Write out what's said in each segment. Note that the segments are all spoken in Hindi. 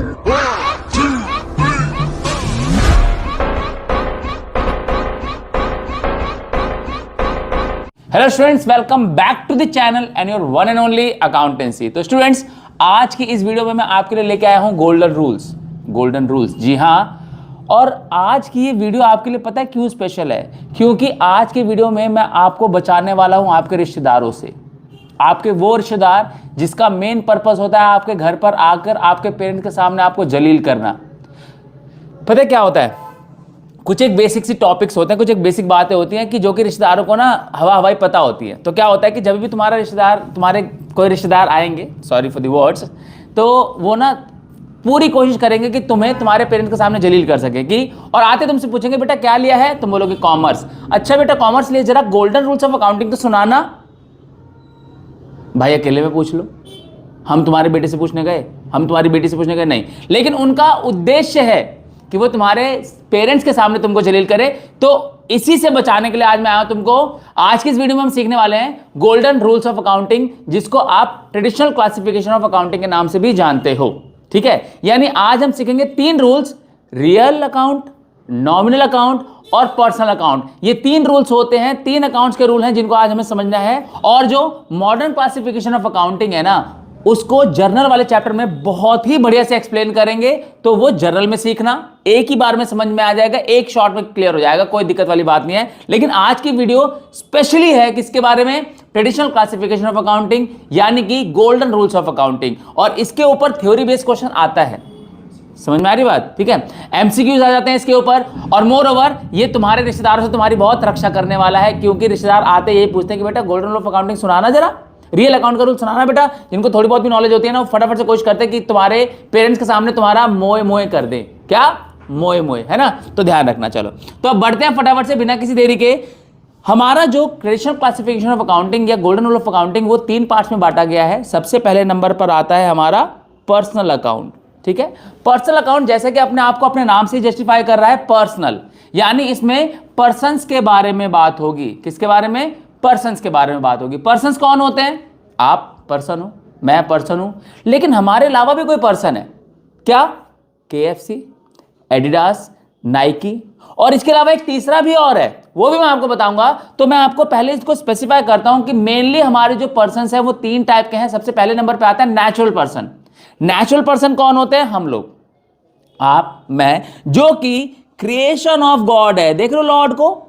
Hello students, welcome back to the channel and your one and only accountancy. तो स्टूडेंट्स, आज की इस वीडियो में मैं आपके लिए लेके आया हूं गोल्डन रूल्स। जी हाँ, और आज की ये वीडियो आपके लिए पता है क्यों स्पेशल है? क्योंकि आज की वीडियो में मैं आपको बचाने वाला हूं आपके रिश्तेदारों से। आपके वो रिश्तेदार जिसका मेन पर्पस होता है आपके घर पर आकर आपके पेरेंट्स के सामने आपको जलील करना। पता है क्या होता है? कुछ एक बेसिक सी टॉपिक्स होते हैं, कुछ एक बेसिक बातें होती हैं कि जो कि रिश्तेदारों को ना हवाई पता होती है। तो क्या होता है कि जब भी तुम्हारे कोई रिश्तेदार आएंगे, सॉरी फॉर द वर्ड्स, तो वो ना पूरी कोशिश करेंगे कि तुम्हें तुम्हारे पेरेंट्स के सामने जलील कर सके कि, और आते तुमसे पूछेंगे बेटा क्या लिया है, तुम बोलोगे कॉमर्स। अच्छा बेटा कॉमर्स लिए, जरा गोल्डन रूल्स ऑफ अकाउंटिंग तो सुनाना। भाई अकेले में पूछ लो, हम तुम्हारे बेटे से पूछने गए, हम तुम्हारी बेटी से पूछने गए नहीं। लेकिन उनका उद्देश्य है कि वो तुम्हारे पेरेंट्स के सामने तुमको जलील करे। तो इसी से बचाने के लिए आज मैं आया तुमको। आज की इस वीडियो में हम सीखने वाले हैं गोल्डन रूल्स ऑफ अकाउंटिंग, जिसको आप ट्रेडिशनल क्लासिफिकेशन ऑफ अकाउंटिंग के नाम से भी जानते हो। ठीक है, यानी आज हम सीखेंगे 3 rules: real account, nominal account और पर्सनल अकाउंट। ये 3 रूल्स होते हैं, 3 अकाउंट्स के रूल हैं जिनको आज हमें समझना है। और जो मॉडर्न क्लासिफिकेशन ऑफ अकाउंटिंग है ना, उसको जर्नल वाले चैप्टर में बहुत ही बढ़िया से एक्सप्लेन करेंगे। तो वो जर्नल में सीखना, एक ही बार में समझ में आ जाएगा, एक शॉट में क्लियर हो जाएगा, कोई दिक्कत वाली बात नहीं है। लेकिन आज की वीडियो स्पेशली है किसके बारे में? ट्रेडिशनल क्लासिफिकेशन ऑफ अकाउंटिंग, यानी कि गोल्डन रूल्स ऑफ अकाउंटिंग। और इसके ऊपर थ्योरी बेस्ड क्वेश्चन आता है। समझ में आ रही बात? ठीक है, एमसीक्यूज आ जाते हैं इसके ऊपर। और मोर ओवर ये तुम्हारे रिश्तेदारों से तुम्हारी बहुत रक्षा करने वाला है, क्योंकि रिश्तेदार आते यही पूछते हैं कि बेटा गोल्डन रूल ऑफ अकाउंटिंग सुनाना, जरा रियल अकाउंट का रूल सुनाना बेटा। जिनको थोड़ी बहुत भी नॉलेज होती है ना, वो फटाफट से कोशिश करते हैं कि तुम्हारे पेरेंट्स के सामने तुम्हारा मोए कर दें। क्या मोए, है ना? तो ध्यान रखना। चलो तो अब बढ़ते हैं फटाफट से बिना किसी देरी के। हमारा जो ट्रेडिशनल क्लासिफिकेशन ऑफ अकाउंटिंग या गोल्डन रूल ऑफ अकाउंटिंग, वो 3 पार्ट्स में बांटा गया है। सबसे पहले नंबर पर आता है हमारा पर्सनल अकाउंट। ठीक है, पर्सनल अकाउंट जैसे कि अपने आप को अपने नाम से जस्टिफाई कर रहा है, पर्सनल, यानी इसमें पर्सन्स के बारे में बात होगी। किसके बारे में? पर्सन्स के बारे में बात होगी। पर्सन्स कौन होते हैं? आप पर्सन हो, मैं पर्सन हूं, लेकिन हमारे अलावा भी कोई पर्सन है क्या? KFC, एडिडास, नाइकी, और इसके अलावा एक तीसरा भी और है, वो भी मैं आपको बताऊंगा। तो मैं आपको पहले इसको स्पेसिफाई करता हूं कि मेनली हमारे जो पर्सन्स हैं वो 3 टाइप के हैं। सबसे पहले नंबर पे आता है नेचुरल पर्सन। नेचुरल पर्सन कौन होते हैं? हम लोग, आप, मैं, जो कि क्रिएशन ऑफ गॉड है। देख लो लॉर्ड को,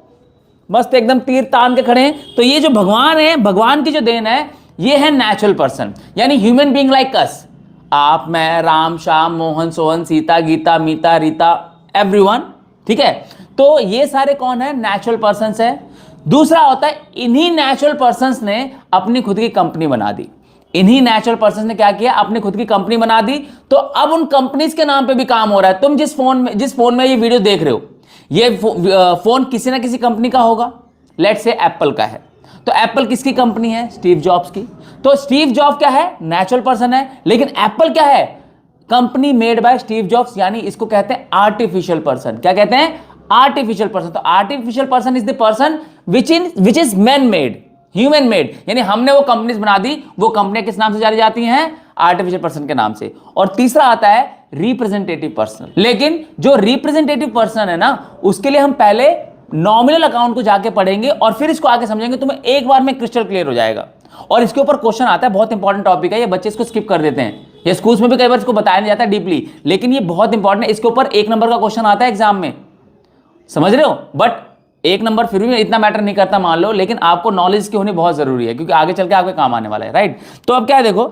मस्त एकदम तीर तान के खड़े हैं। तो ये जो भगवान है, भगवान की जो देन है, ये है नेचुरल पर्सन, यानी ह्यूमन बीइंग लाइक अस। आप, मैं, राम, श्याम, मोहन, सोहन, सीता, गीता, मीता, रीता, एवरीवन। ठीक है, तो ये सारे कौन है? नेचुरल पर्सन्स है। दूसरा होता है, इन्हीं नेचुरल पर्सन्स ने अपनी खुद की कंपनी बना दी। इन्हीं नेचुरल पर्सन ने क्या किया? अपनी खुद की कंपनी बना दी। तो अब उन कंपनीज के नाम पे भी काम हो रहा है। तुम जिस फोन में ये वीडियो देख रहे हो, ये फोन किसी ना किसी कंपनी का होगा। लेट्स से एप्पल का है, तो एप्पल किसकी कंपनी है? स्टीव जॉब्स की। तो स्टीव जॉब क्या है? नेचुरल पर्सन है। लेकिन एप्पल क्या है? Company made by Steve Jobs, यानी इसको कहते हैं आर्टिफिशियल पर्सन। क्या कहते हैं? Artificial person. तो artificial person is the person which is man made, human made, यानी हमने वो कंपनीज बना दी। वो कंपनियां किस नाम से जानी जाती हैं? आर्टिफिशियल पर्सन के नाम से। और तीसरा आता है रिप्रेजेंटेटिव पर्सन। लेकिन जो रिप्रेजेंटेटिव पर्सन है ना, उसके लिए हम पहले नॉमिनल अकाउंट को जाके पढ़ेंगे और फिर इसको आगे समझेंगे। तुम्हें एक बार में क्रिस्टल क्लियर हो जाएगा। और इसके ऊपर क्वेश्चन आता है, बहुत इंपॉर्टेंट टॉपिक है, ये बच्चे इसको स्किप कर देते हैं। ये स्कूल्स में भी कई बार इसको बताया नहीं जाता डीपली, लेकिन ये बहुत इंपॉर्टेंट है। इसके ऊपर 1 नंबर का क्वेश्चन आता है एग्जाम में, समझ रहे हो? बट 1 नंबर फिर भी इतना मैटर नहीं करता मान लो, लेकिन आपको नॉलेज की होनी बहुत जरूरी है, क्योंकि आगे चल के आपके काम आने वाला है। राइट, तो अब क्या है देखो,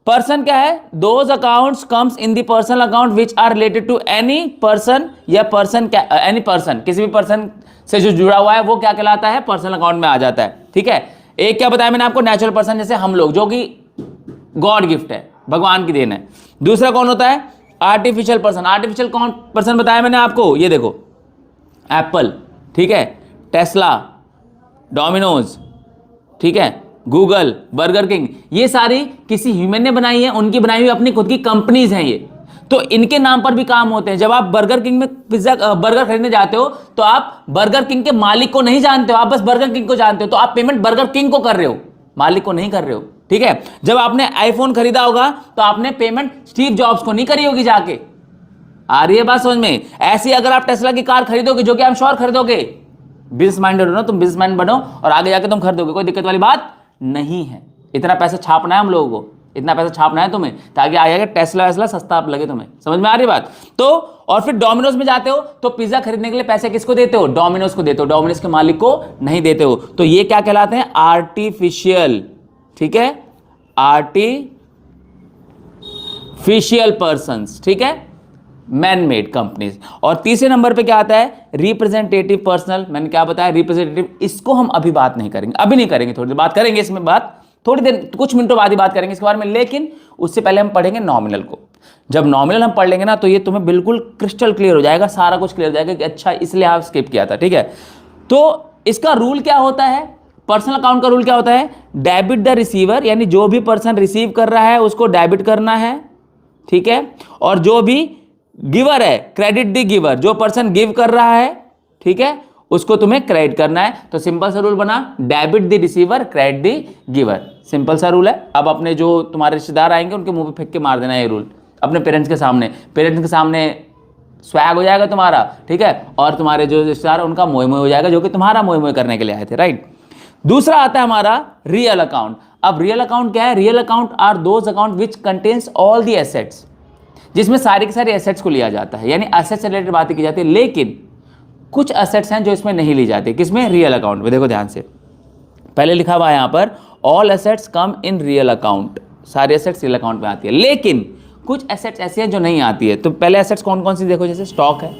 पर्सन क्या है? Those accounts comes in the personal account which are related to any person, या पर्सन एनी पर्सन, किसी भी पर्सन से जो जुड़ा हुआ है वो क्या कहलाता है? पर्सनल अकाउंट में आ जाता है। ठीक है, एक क्या बताया मैंने आपको? नेचुरल पर्सन, जैसे हम लोग, जो कि गॉड गिफ्ट है, भगवान की देन है। दूसरा कौन होता है? Artificial person. आर्टिफिशियल कौन पर्सन बताया मैंने आपको? ये देखो, एप्पल, ठीक है, टेस्ला, डोमिनोज, ठीक है, गूगल, बर्गर किंग, ये सारी किसी ह्यूमन ने बनाई है, उनकी बनाई हुई अपनी खुद की कंपनीज हैं ये। तो इनके नाम पर भी काम होते हैं। जब आप बर्गर किंग में बर्गर खरीदने जाते हो, तो आप बर्गर किंग के मालिक को नहीं जानते हो, आप बस बर्गर किंग को जानते हो। तो आप पेमेंट बर्गर किंग को कर रहे हो, मालिक को नहीं कर रहे हो। ठीक है। जब आपने आईफोन खरीदा होगा तो आपने पेमेंट स्टीव जॉब्स को नहीं करी होगी जाके। आ रही है बात समझ में? ऐसी अगर आप टेस्ला की कार खरीदोगे, जो कि आप श्योर खरीदोगे, बिजनेस माइंडेड हो ना तुम, बिजनेस माइंड बनो और आगे जाके तुम खरीदोगे, कोई दिक्कत वाली बात नहीं है। इतना पैसा छापना है हम लोगों को, इतना पैसा छापना है तुम्हें, ताकि आगे टेस्ला वेस्ला सस्ता लगे तुम्हें। समझ में आ रही बात? तो और फिर डोमिनोज में जाते हो तो पिज्जा खरीदने के लिए पैसे किसको देते हो? डोमिनोज को देते हो, डोमिनोज के मालिक को नहीं देते हो। तो ये क्या कहलाते हैं? आर्टिफिशियल, ठीक है, आर्टिफिशियल पर्संस, ठीक है, मैन मेड कंपनीज। और तीसरे नंबर पे क्या आता है? Representative personal. मैंने क्या बताया? रिप्रेजेंटेटिव। इसको हम अभी बात नहीं करेंगे, अभी नहीं करेंगे, थोड़ी देर बात करेंगे इसमें, बात थोड़ी देर, कुछ मिनटों बाद ही बात करेंगे इसके बारे में। लेकिन उससे पहले हम पढ़ेंगे नॉमिनल को। जब नॉमिनल हम पढ़ लेंगे ना, तो ये तुम्हें बिल्कुल क्रिस्टल क्लियर हो जाएगा, सारा कुछ क्लियर हो जाएगा कि अच्छा इसलिए आप स्किप किया था, ठीक है। तो इसका रूल क्या होता है? पर्सनल अकाउंट का रूल क्या होता है? डेबिट द रिसीवर, यानी जो भी पर्सन रिसीव कर रहा है उसको डेबिट करना है, ठीक है। और जो भी गिवर है, क्रेडिट द गिवर, जो पर्सन गिव कर रहा है, ठीक है, उसको तुम्हें क्रेडिट करना है। तो सिंपल सा रूल बना, debit the receiver, credit the giver. Simple सा रूल है। अब अपने जो तुम्हारे रिश्तेदार आएंगे उनके मुंह पे फेंक के मार देना ये रूल, अपने पेरेंट्स के सामने। पेरेंट्स के सामने स्वैग हो जाएगा तुम्हारा, ठीक है, और तुम्हारे जो रिश्तेदार है उनका मोए मोए हो जाएगा, जो कि तुम्हारा मोए मोए करने के लिए आए थे, राइट। दूसरा आता है हमारा रियल अकाउंट। अब रियल अकाउंट क्या है? Real account are those account which contains all the assets, जिसमें सारे के सारे एसेट्स को लिया जाता है, यानी एसेट्स से रिलेटेड बातें की जाती है। लेकिन कुछ एसेट्स हैं जो इसमें नहीं ली जाती। किसमें? रियल अकाउंट में। देखो ध्यान से, पहले लिखा हुआ है यहां पर all assets come in real account, सारे एसेट्स रियल अकाउंट में आती है। लेकिन कुछ एसेट्स ऐसे हैं जो नहीं आती है। तो पहले एसेट्स कौन कौन सी देखो, जैसे स्टॉक है,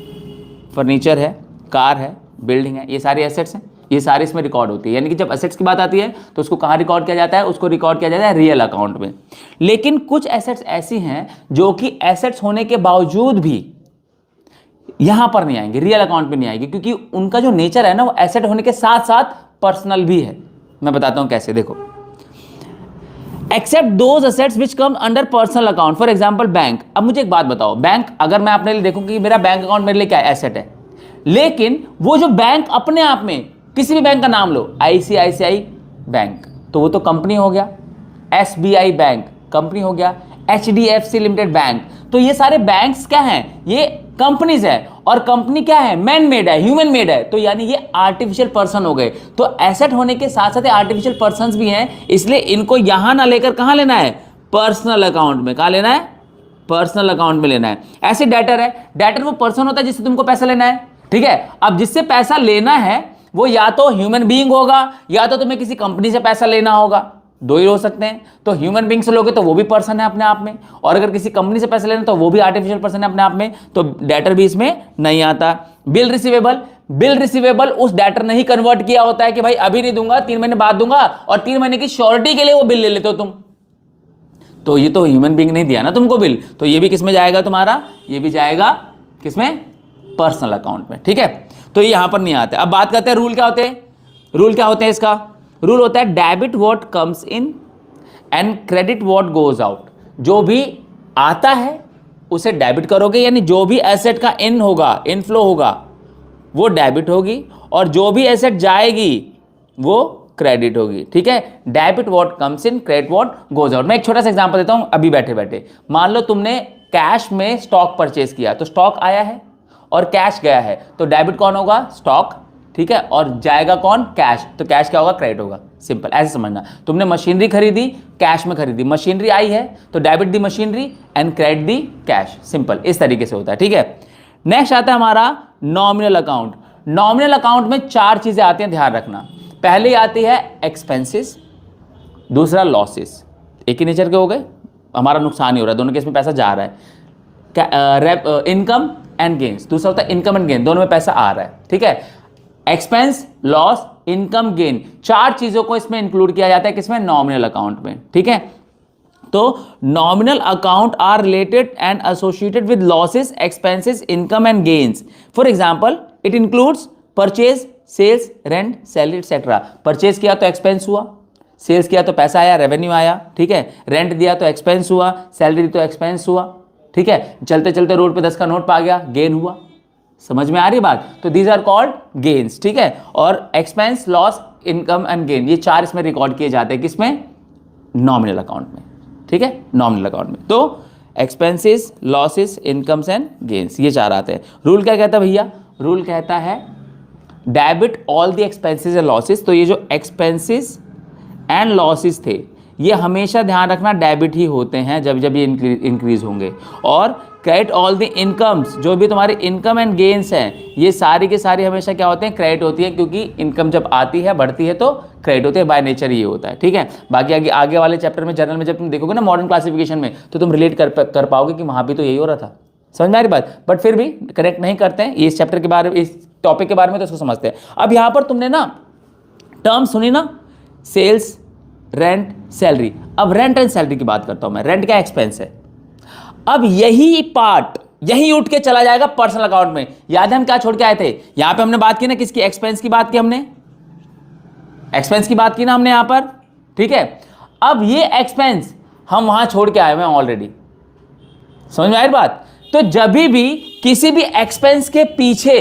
फर्नीचर है, कार है, बिल्डिंग है, ये सारी एसेट्स हैं, ये सारी इसमें रिकॉर्ड होती है। यानी कि जब एसेट्स की बात आती है तो उसको कहाँ रिकॉर्ड किया जाता है? उसको रिकॉर्ड किया जाता है रियल अकाउंट में। लेकिन कुछ एसेट्स ऐसी हैं जो कि एसेट्स होने के बावजूद भी यहां पर नहीं आएंगे, रियल अकाउंट में नहीं आएंगे, क्योंकि उनका जो नेचर है ना, वो एसेट होने के साथ साथ पर्सनल भी है। मैं बताता हूं कैसे, देखो। Except those assets which come under personal account, for example bank. अब मुझे एक बात बताओ, बैंक अगर मैं अपने लिए देखूं कि मेरा बैंक अकाउंट मेरे लिए क्या एसेट है, लेकिन वो जो बैंक अपने आप में, किसी भी बैंक का नाम लो, आईसीआईसीआई बैंक, तो वो तो कंपनी हो गया। एसबीआई बैंक कंपनी हो गया। एचडीएफसी लिमिटेड बैंक, तो ये सारे बैंक्स क्या हैं? ये कंपनीज है। और कंपनी क्या है? मैन मेड है, ह्यूमन मेड है, तो यानी ये आर्टिफिशियल पर्सन हो गए। तो एसेट होने के साथ साथ आर्टिफिशियल पर्संस भी हैं, इसलिए इनको यहां ना लेकर कहां लेना है? पर्सनल अकाउंट में। कहां लेना है? पर्सनल अकाउंट में लेना है। ऐसे डेटर है, डेटर वो पर्सन होता है जिससे तुमको पैसा लेना है, ठीक है। अब जिससे पैसा लेना है वो या तो ह्यूमन बीइंग होगा, या तो तुम्हें किसी कंपनी से पैसा लेना होगा, दो ही हो सकते हैं। तो ह्यूमन बीइंग से लोगे तो वो भी पर्सन है अपने आप में, और अगर किसी कंपनी से पैसा लेना तो वो भी आर्टिफिशियल पर्सन है अपने आप में, तो डेटर भी इसमें नहीं आता। बिल रिसीवेबल, बिल रिसीवेबल उस डेटर ने ही कन्वर्ट किया होता है कि भाई अभी नहीं दूंगा, 3 महीने बाद दूंगा, और 3 महीने की श्योरिटी के लिए वो बिल ले लेते हो तुम। तो ये तो ह्यूमन बीइंग नहीं दिया ना तुमको बिल, तो ये भी किसमें जाएगा तुम्हारा? ये भी जाएगा किसमें? पर्सनल अकाउंट में, ठीक है। तो ये यहां पर नहीं आते। अब बात करते हैं रूल क्या होते हैं। रूल क्या होते हैं इसका? रूल होता है debit what comes in and credit what goes out. जो भी आता है उसे डेबिट करोगे, यानी जो भी एसेट का इन होगा, इनफ्लो होगा, वो डेबिट होगी, और जो भी एसेट जाएगी वो क्रेडिट होगी, ठीक है। Debit what comes in, credit what goes out. मैं एक छोटा सा एग्जांपल देता हूं अभी बैठे बैठे। मान लो तुमने कैश में स्टॉक परचेज किया, तो स्टॉक आया है और कैश गया है, तो डेबिट कौन होगा? स्टॉक, ठीक है, और जाएगा कौन? कैश, तो कैश क्या होगा? क्रेडिट होगा। सिंपल, ऐसे समझना। तुमने मशीनरी खरीदी, कैश में खरीदी, मशीनरी आई है तो debit the machinery and credit the cash. Simple, इस तरीके से होता है, ठीक है। नेक्स्ट आता है हमारा नॉमिनल अकाउंट। नॉमिनल अकाउंट में 4 चीजें आती हैं, ध्यान रखना। पहले आती है एक्सपेंसेस, दूसरा लॉसेस। एक ही नेचर के हो गए, हमारा नुकसान ही हो रहा है, दोनों केस में पैसा जा रहा है। इनकम एंड गेन्स, दूसरा होता है इनकम एंड गेन, दोनों में पैसा आ रहा है, ठीक है। एक्सपेंस, लॉस, इनकम, गेन, 4 चीजों को इसमें इंक्लूड किया जाता है किसमें? नॉमिनल अकाउंट में, ठीक है। तो nominal account are related and associated with losses, expenses, income and gains. For example it includes purchase, sales, rent, salary etcetera. Purchase किया तो एक्सपेंस हुआ, सेल्स किया तो पैसा आया, रेवेन्यू आया, ठीक है। रेंट दिया तो एक्सपेंस हुआ, सैलरी दी तो एक्सपेंस हुआ, ठीक है। चलते चलते रोड पे 10 का नोट पा गया, गेन हुआ। समझ में आ रही बात? तो दीज आर कॉल्ड गेन्स, ठीक है। और expense, loss, income and gain, ये 4 इसमें रिकॉर्ड किए जाते हैं किसमें? नॉमिनल अकाउंट में, ठीक है, नॉमिनल अकाउंट में। तो expenses, losses, incomes and gains, ये चार आते हैं। रूल क्या कहता है भैया? रूल कहता है debit all the expenses and losses. तो ये जो एक्सपेंसेस एंड लॉसेस थे, ये हमेशा ध्यान रखना डेबिट ही होते हैं जब जब ये इंक्रीज होंगे। और क्रेडिट ऑल द इनकम्स, जो भी तुम्हारे इनकम एंड गेन्स हैं, ये सारी के सारी हमेशा क्या होते हैं? क्रेडिट होती है, क्योंकि इनकम जब आती है, बढ़ती है, तो क्रेडिट होती है, बाय नेचर ये होता है, ठीक है। बाकी आगे वाले चैप्टर में, जर्नल में जब तुम देखोगे ना मॉडर्न क्लासिफिकेशन में, तो तुम रिलेट कर पाओगे कि वहाँ भी तो यही हो रहा था। समझ में आ रही बात? बट फिर भी करेक्ट नहीं करते हैं इस चैप्टर के बारे में, इस टॉपिक के बारे में, तो इसको समझते हैं। अब यहाँ पर तुमने ना टर्म सुनी ना, सेल्स, रेंट, सैलरी। अब रेंट एंड सैलरी की बात करता हूं मैं। रेंट क्या एक्सपेंस है। अब यही पार्ट यही उठ के चला जाएगा पर्सनल अकाउंट में। याद है हम क्या छोड़ के आए थे? यहां पे हमने बात की ना किसकी? एक्सपेंस की बात की हमने, एक्सपेंस की बात की ना हमने यहां पर, ठीक है। अब ये एक्सपेंस हम वहां छोड़ के आए हुए हैं ऑलरेडी। समझ में आई बात? तो जब भी किसी भी एक्सपेंस के पीछे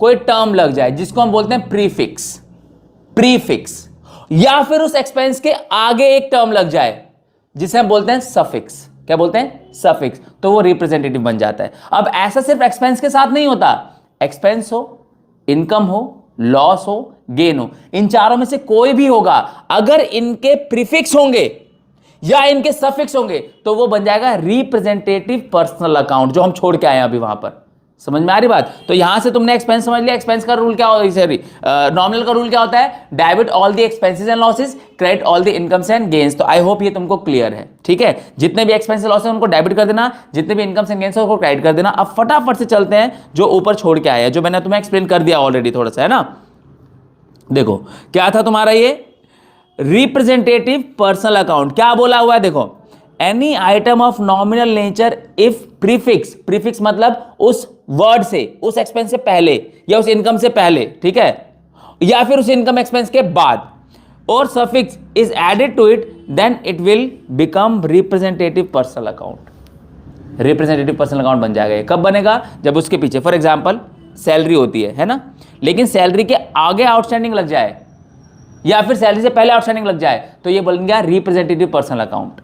कोई टर्म लग जाए, जिसको हम बोलते हैं प्रीफिक्स, प्रीफिक्स, या फिर उस एक्सपेंस के आगे एक टर्म लग जाए जिसे हम बोलते हैं सफिक्स। क्या बोलते हैं? सफिक्स। तो वो रिप्रेजेंटेटिव बन जाता है। अब ऐसा सिर्फ एक्सपेंस के साथ नहीं होता। एक्सपेंस हो, इनकम हो, लॉस हो, गेन हो, इन चारों में से कोई भी होगा, अगर इनके प्रीफिक्स होंगे या इनके सफिक्स होंगे, तो वो बन जाएगा रिप्रेजेंटेटिव पर्सनल अकाउंट, जो हम छोड़ के आए हैं अभी वहां पर। समझ में आ रही बात? तो यहां से तुमने एक्सपेंस समझ लिया। एक्सपेंस का रूल क्या होता है? सॉरी, नॉमिनल का रूल क्या होता है? Debit all the expenses and losses, credit all the incomes and gains. तो आई होप ये तुमको क्लियर है, ठीक है। जितने भी एक्सपेंसेस लॉसेस उनको डेबिट कर देना, जितने भी इनकम्स एंड गेन्स उनको क्रेडिट कर देना। अब फटाफट से चलते हैं जो ऊपर छोड़ के आया है, जो मैंने तुम्हें एक्सप्लेन कर दिया ऑलरेडी थोड़ा सा, है ना। देखो क्या था तुम्हारा ये रिप्रेजेंटेटिव पर्सनल अकाउंट। क्या बोला हुआ है? देखो, any item of nominal nature if prefix, prefix मतलब उस वर्ड से, उस एक्सपेंस से पहले या उस इनकम से पहले, ठीक है, या फिर उस इनकम एक्सपेंस के बाद, और suffix is added to it, then it will become representative personal account. Representative personal account बन जाएगा। कब बनेगा? जब उसके पीछे फॉर एग्जांपल सैलरी होती है ना, लेकिन सैलरी के आगे आउटस्टैंडिंग लग जाए या फिर सैलरी से पहले आउटस्टैंडिंग लग जाए, तो ये बन गया representative personal account.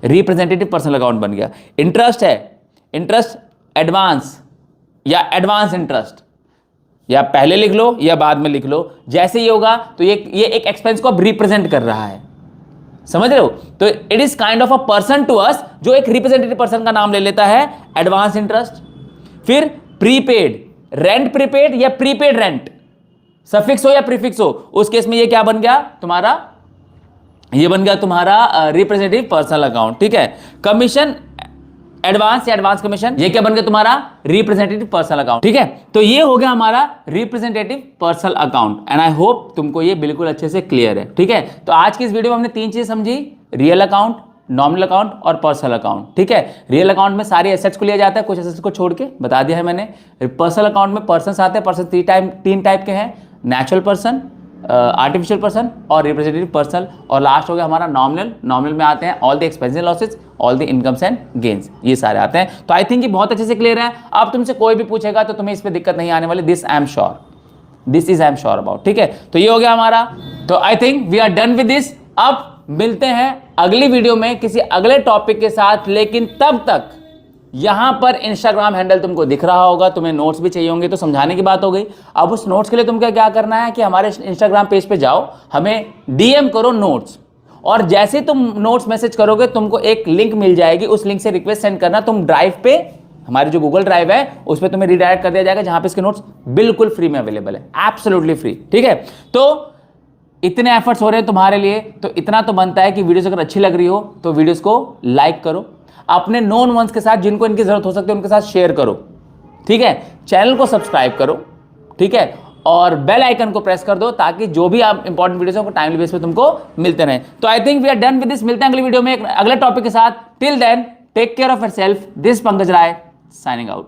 Representative personal account बन गया। इंटरेस्ट है, इंटरेस्ट एडवांस या एडवांस इंटरेस्ट, या पहले लिख लो या बाद में लिख लो, जैसे ही होगा तो ये एक एक्सपेंस को अब रिप्रेजेंट कर रहा है। समझ रहे हो? तो it is kind of a person to us, जो एक रिप्रेजेंटेटिव पर्सन का नाम ले लेता है, एडवांस इंटरेस्ट। फिर प्रीपेड, रेंट प्रीपेड या प्रीपेड रेंट, सफिक्स हो या प्रीफिक्स हो, उस केस में ये क्या बन गया तुम्हारा? ये बन गया तुम्हारा रिप्रेजेंटेटिव पर्सनल अकाउंट, ठीक है। कमीशन एडवांस या एडवांस कमीशन, ये क्या बन गया तुम्हारा? रिप्रेजेंटेटिव पर्सनल अकाउंट, ठीक है। तो ये हो गया हमारा representative personal account, and I hope तुमको ये बिल्कुल अच्छे से क्लियर है, ठीक है। तो आज की इस वीडियो में हमने तीन चीज समझी, रियल अकाउंट, नॉमिनल अकाउंट और पर्सनल अकाउंट, ठीक है। रियल अकाउंट में सारे एसेट्स को लिया जाता है, कुछ एसेट्स को छोड़ के बता दिया है मैंने। पर्सनल अकाउंट में पर्सन्स आते हैं, पर्सन तीन टाइप के हैं, नेचुरल पर्सन, आर्टिफिशियल पर्सन और रिप्रेजेंटेटिव पर्सन। और लास्ट हो गया हमारा नॉमिनल। नॉमिनल में आते हैं all the expenses losses, all the incomes and gains, ये सारे आते हैं। तो आई थिंक ये बहुत अच्छे से क्लियर है। अब तुमसे कोई भी पूछेगा तो तुम्हें इस पर दिक्कत नहीं आने वाली, this I am sure, this is I am sure about, ठीक है। तो ये हो गया हमारा। तो I think we are done with this. अब मिलते हैं अगली वीडियो में किसी अगले टॉपिक के साथ, लेकिन तब तक यहां पर इंस्टाग्राम हैंडल तुमको दिख रहा होगा, तुम्हें नोट्स भी चाहिए होंगे, तो समझाने की बात हो गई। अब उस नोट्स के लिए तुमको क्या करना है कि हमारे इंस्टाग्राम पेज पे जाओ, हमें डीएम करो नोट्स, और जैसे तुम नोट्स मैसेज करोगे तुमको एक लिंक मिल जाएगी, उस लिंक से रिक्वेस्ट सेंड करना। तुम ड्राइव पे, हमारी जो गूगल ड्राइव है उस पर तुम्हें रिडायरेक्ट कर दिया जाएगा, जहां पे इसके नोट्स बिल्कुल फ्री में अवेलेबल है, एब्सोल्युटली फ्री, ठीक है। तो इतने एफर्ट्स हो रहे हैं तुम्हारे लिए, तो इतना तो बनता है कि वीडियोस अगर अच्छी लग रही हो तो वीडियोस को लाइक करो, अपने नोन वंस के साथ जिनको इनकी जरूरत हो सकती है उनके साथ शेयर करो, ठीक है। चैनल को सब्सक्राइब करो, ठीक है, और बेल आइकन को प्रेस कर दो, ताकि जो भी आप इंपॉर्टेंट वीडियोस हैं टाइमली बेस पे तुमको मिलते रहें। तो I think we are done with this. मिलते हैं अगली वीडियो में एक अगले टॉपिक के साथ। Till then take care of yourself. This Pankaj Rai signing out.